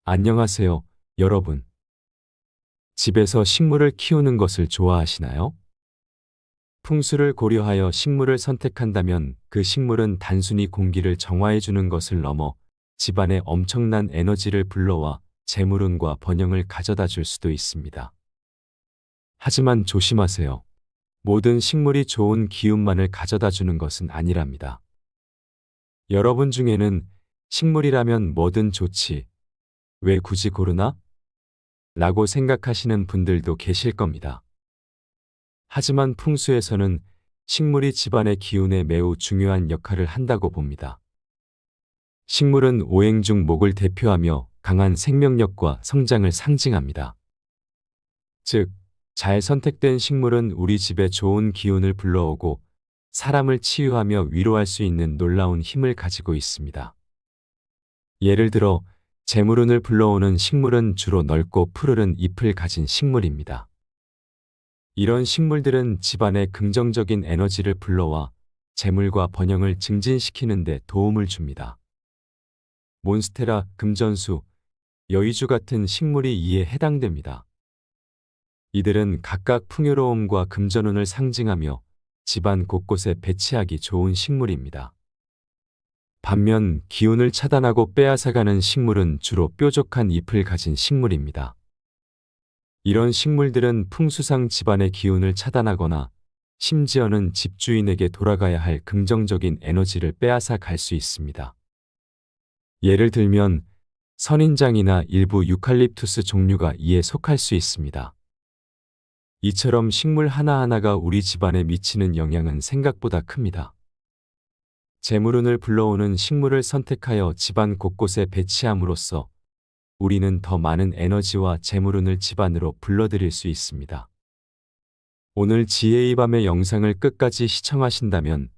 안녕하세요, 여러분. 집에서 식물을 키우는 것을 좋아하시나요? 풍수를 고려하여 식물을 선택한다면 그 식물은 단순히 공기를 정화해 주는 것을 넘어 집안에 엄청난 에너지를 불러와 재물운과 번영을 가져다 줄 수도 있습니다. 하지만 조심하세요. 모든 식물이 좋은 기운만을 가져다 주는 것은 아니랍니다. 여러분 중에는 식물이라면 뭐든 좋지, 왜 굳이 고르나? 라고 생각하시는 분들도 계실 겁니다. 하지만 풍수에서는 식물이 집안의 기운에 매우 중요한 역할을 한다고 봅니다. 식물은 오행 중 목을 대표하며 강한 생명력과 성장을 상징합니다. 즉, 잘 선택된 식물은 우리 집에 좋은 기운을 불러오고 사람을 치유하며 위로할 수 있는 놀라운 힘을 가지고 있습니다. 예를 들어, 재물운을 불러오는 식물은 주로 넓고 푸르른 잎을 가진 식물입니다. 이런 식물들은 집안에 긍정적인 에너지를 불러와 재물과 번영을 증진시키는 데 도움을 줍니다. 몬스테라, 금전수, 여의주 같은 식물이 이에 해당됩니다. 이들은 각각 풍요로움과 금전운을 상징하며 집안 곳곳에 배치하기 좋은 식물입니다. 반면 기운을 차단하고 빼앗아가는 식물은 주로 뾰족한 잎을 가진 식물입니다. 이런 식물들은 풍수상 집안의 기운을 차단하거나 심지어는 집주인에게 돌아가야 할 긍정적인 에너지를 빼앗아 갈 수 있습니다. 예를 들면 선인장이나 일부 유칼립투스 종류가 이에 속할 수 있습니다. 이처럼 식물 하나하나가 우리 집안에 미치는 영향은 생각보다 큽니다. 재물운을 불러오는 식물을 선택하여 집안 곳곳에 배치함으로써 우리는 더 많은 에너지와 재물운을 집안으로 불러들일 수 있습니다. 오늘 지혜의 밤의 영상을 끝까지 시청하신다면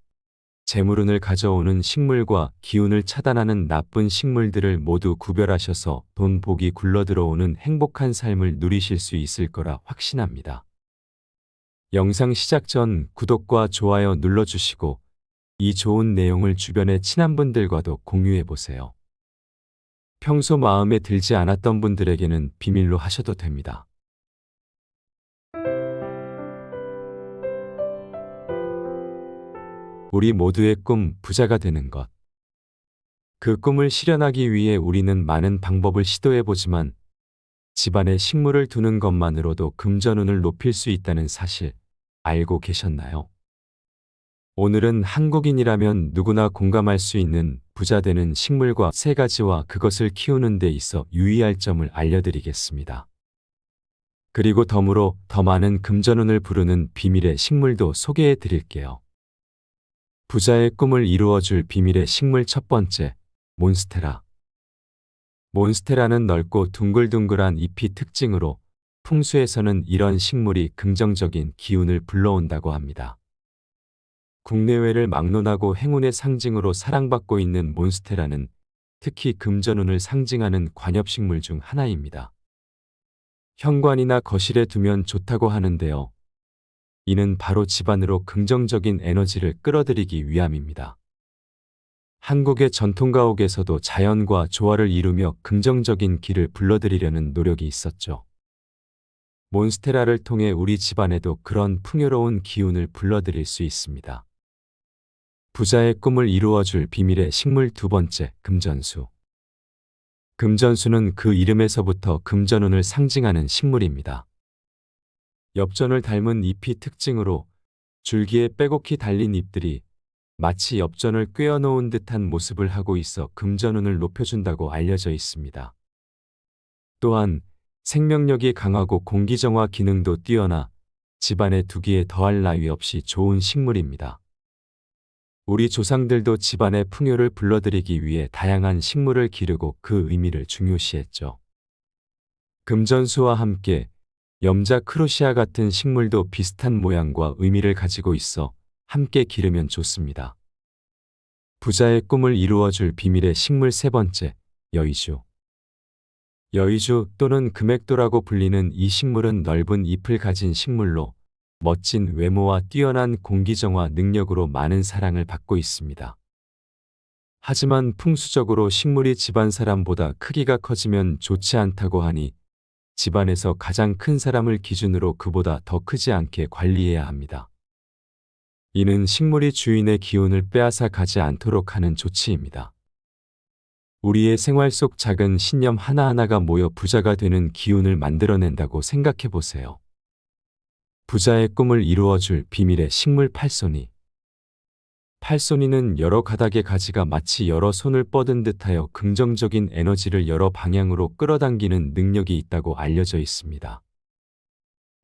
재물운을 가져오는 식물과 기운을 차단하는 나쁜 식물들을 모두 구별하셔서 돈 복이 굴러들어오는 행복한 삶을 누리실 수 있을 거라 확신합니다. 영상 시작 전 구독과 좋아요 눌러주시고 이 좋은 내용을 주변의 친한 분들과도 공유해 보세요. 평소 마음에 들지 않았던 분들에게는 비밀로 하셔도 됩니다. 우리 모두의 꿈, 부자가 되는 것. 그 꿈을 실현하기 위해 우리는 많은 방법을 시도해 보지만 집안에 식물을 두는 것만으로도 금전운을 높일 수 있다는 사실 알고 계셨나요? 오늘은 한국인이라면 누구나 공감할 수 있는 부자 되는 식물과 3가지와 그것을 키우는 데 있어 유의할 점을 알려드리겠습니다. 그리고 덤으로 더 많은 금전운을 부르는 비밀의 식물도 소개해 드릴게요. 부자의 꿈을 이루어줄 비밀의 식물 첫 번째, 몬스테라. 몬스테라는 넓고 둥글둥글한 잎이 특징으로 풍수에서는 이런 식물이 긍정적인 기운을 불러온다고 합니다. 국내외를 막론하고 행운의 상징으로 사랑받고 있는 몬스테라는 특히 금전운을 상징하는 관엽식물 중 하나입니다. 현관이나 거실에 두면 좋다고 하는데요. 이는 바로 집안으로 긍정적인 에너지를 끌어들이기 위함입니다. 한국의 전통가옥에서도 자연과 조화를 이루며 긍정적인 기를 불러들이려는 노력이 있었죠. 몬스테라를 통해 우리 집안에도 그런 풍요로운 기운을 불러들일 수 있습니다. 부자의 꿈을 이루어줄 비밀의 식물 두 번째, 금전수. 금전수는 그 이름에서부터 금전운을 상징하는 식물입니다. 엽전을 닮은 잎이 특징으로 줄기에 빼곡히 달린 잎들이 마치 엽전을 꿰어놓은 듯한 모습을 하고 있어 금전운을 높여준다고 알려져 있습니다. 또한 생명력이 강하고 공기정화 기능도 뛰어나 집안에 두기에 더할 나위 없이 좋은 식물입니다. 우리 조상들도 집안의 풍요를 불러들이기 위해 다양한 식물을 기르고 그 의미를 중요시했죠. 금전수와 함께 염자 크로시아 같은 식물도 비슷한 모양과 의미를 가지고 있어 함께 기르면 좋습니다. 부자의 꿈을 이루어줄 비밀의 식물 세 번째, 여의주. 여의주 또는 금액도라고 불리는 이 식물은 넓은 잎을 가진 식물로 멋진 외모와 뛰어난 공기정화 능력으로 많은 사랑을 받고 있습니다. 하지만 풍수적으로 식물이 집안 사람보다 크기가 커지면 좋지 않다고 하니 집안에서 가장 큰 사람을 기준으로 그보다 더 크지 않게 관리해야 합니다. 이는 식물이 주인의 기운을 빼앗아 가지 않도록 하는 조치입니다. 우리의 생활 속 작은 신념 하나하나가 모여 부자가 되는 기운을 만들어낸다고 생각해 보세요. 부자의 꿈을 이루어줄 비밀의 식물 팔손이. 팔손이는 여러 가닥의 가지가 마치 여러 손을 뻗은 듯하여 긍정적인 에너지를 여러 방향으로 끌어당기는 능력이 있다고 알려져 있습니다.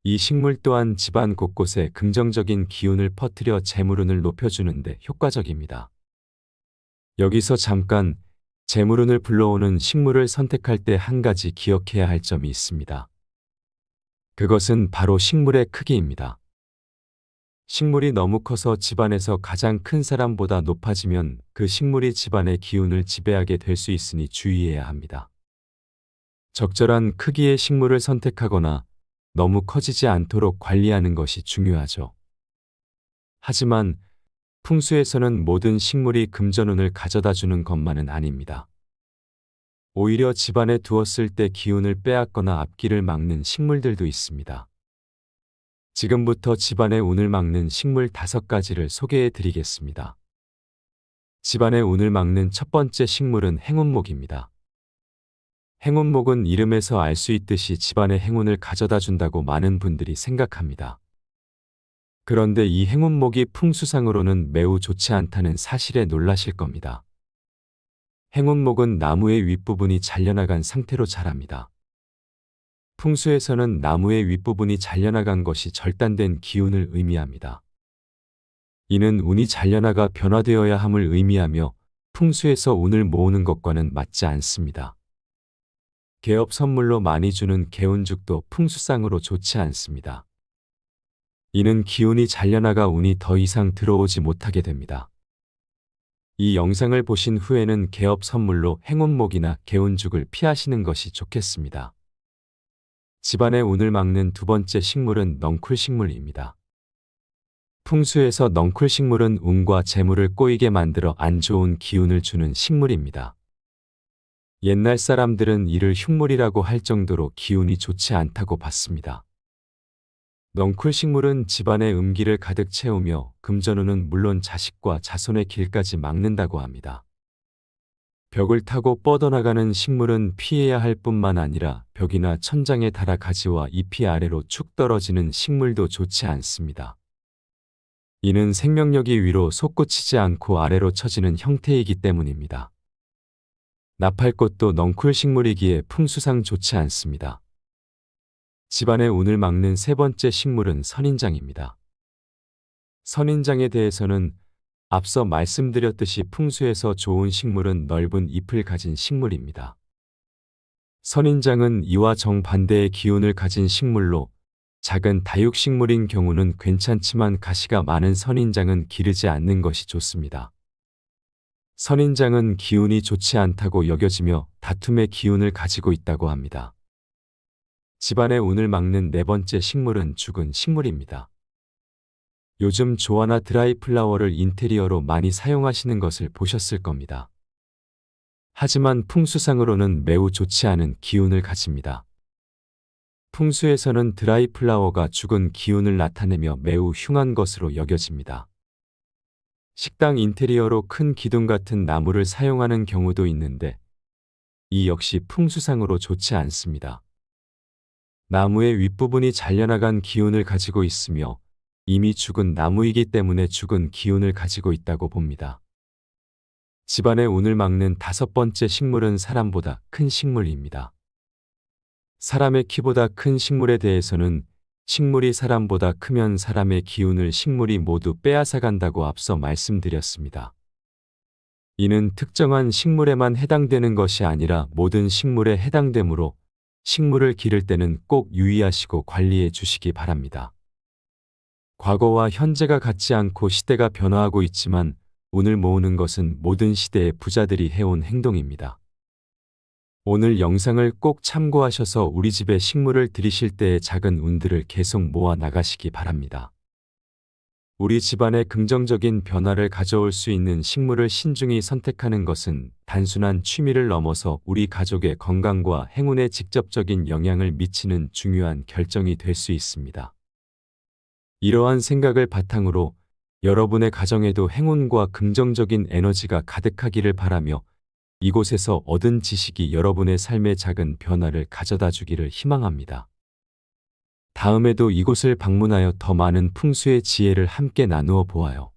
이 식물 또한 집안 곳곳에 긍정적인 기운을 퍼뜨려 재물운을 높여주는데 효과적입니다. 여기서 잠깐 재물운을 불러오는 식물을 선택할 때 한 가지 기억해야 할 점이 있습니다. 그것은 바로 식물의 크기입니다. 식물이 너무 커서 집안에서 가장 큰 사람보다 높아지면 그 식물이 집안의 기운을 지배하게 될 수 있으니 주의해야 합니다. 적절한 크기의 식물을 선택하거나 너무 커지지 않도록 관리하는 것이 중요하죠. 하지만 풍수에서는 모든 식물이 금전운을 가져다 주는 것만은 아닙니다. 오히려 집안에 두었을 때 기운을 빼앗거나 앞길을 막는 식물들도 있습니다. 지금부터 집안의 운을 막는 식물 5가지를 소개해 드리겠습니다. 집안의 운을 막는 첫 번째 식물은 행운목입니다. 행운목은 이름에서 알 수 있듯이 집안의 행운을 가져다 준다고 많은 분들이 생각합니다. 그런데 이 행운목이 풍수상으로는 매우 좋지 않다는 사실에 놀라실 겁니다. 행운목은 나무의 윗부분이 잘려나간 상태로 자랍니다. 풍수에서는 나무의 윗부분이 잘려나간 것이 절단된 기운을 의미합니다. 이는 운이 잘려나가 변화되어야 함을 의미하며 풍수에서 운을 모으는 것과는 맞지 않습니다. 개업 선물로 많이 주는 개운죽도 풍수상으로 좋지 않습니다. 이는 기운이 잘려나가 운이 더 이상 들어오지 못하게 됩니다. 이 영상을 보신 후에는 개업 선물로 행운목이나 개운죽을 피하시는 것이 좋겠습니다. 집안의 운을 막는 두 번째 식물은 넝쿨식물입니다. 풍수에서 넝쿨식물은 운과 재물을 꼬이게 만들어 안 좋은 기운을 주는 식물입니다. 옛날 사람들은 이를 흉물이라고 할 정도로 기운이 좋지 않다고 봤습니다. 넝쿨식물은 집안의 음기를 가득 채우며 금전운은 물론 자식과 자손의 길까지 막는다고 합니다. 벽을 타고 뻗어나가는 식물은 피해야 할 뿐만 아니라 벽이나 천장에 달아 가지와 잎이 아래로 축 떨어지는 식물도 좋지 않습니다. 이는 생명력이 위로 솟구치지 않고 아래로 처지는 형태이기 때문입니다. 나팔꽃도 넝쿨식물이기에 풍수상 좋지 않습니다. 집안의 운을 막는 세 번째 식물은 선인장입니다. 선인장에 대해서는 앞서 말씀드렸듯이 풍수에서 좋은 식물은 넓은 잎을 가진 식물입니다. 선인장은 이와 정반대의 기운을 가진 식물로 작은 다육식물인 경우는 괜찮지만 가시가 많은 선인장은 기르지 않는 것이 좋습니다. 선인장은 기운이 좋지 않다고 여겨지며 다툼의 기운을 가지고 있다고 합니다. 집안의 운을 막는 네 번째 식물은 죽은 식물입니다. 요즘 조화나 드라이 플라워를 인테리어로 많이 사용하시는 것을 보셨을 겁니다. 하지만 풍수상으로는 매우 좋지 않은 기운을 가집니다. 풍수에서는 드라이 플라워가 죽은 기운을 나타내며 매우 흉한 것으로 여겨집니다. 식당 인테리어로 큰 기둥 같은 나무를 사용하는 경우도 있는데 이 역시 풍수상으로 좋지 않습니다. 나무의 윗부분이 잘려나간 기운을 가지고 있으며 이미 죽은 나무이기 때문에 죽은 기운을 가지고 있다고 봅니다. 집안의 운을 막는 5번째 식물은 사람보다 큰 식물입니다. 사람의 키보다 큰 식물에 대해서는 식물이 사람보다 크면 사람의 기운을 식물이 모두 빼앗아간다고 앞서 말씀드렸습니다. 이는 특정한 식물에만 해당되는 것이 아니라 모든 식물에 해당되므로 식물을 기를 때는 꼭 유의하시고 관리해 주시기 바랍니다. 과거와 현재가 같지 않고 시대가 변화하고 있지만 운을 모으는 것은 모든 시대의 부자들이 해온 행동입니다. 오늘 영상을 꼭 참고하셔서 우리 집에 식물을 들이실 때의 작은 운들을 계속 모아 나가시기 바랍니다. 우리 집안에 긍정적인 변화를 가져올 수 있는 식물을 신중히 선택하는 것은 단순한 취미를 넘어서 우리 가족의 건강과 행운에 직접적인 영향을 미치는 중요한 결정이 될 수 있습니다. 이러한 생각을 바탕으로 여러분의 가정에도 행운과 긍정적인 에너지가 가득하기를 바라며 이곳에서 얻은 지식이 여러분의 삶에 작은 변화를 가져다 주기를 희망합니다. 다음에도 이곳을 방문하여 더 많은 풍수의 지혜를 함께 나누어 보아요.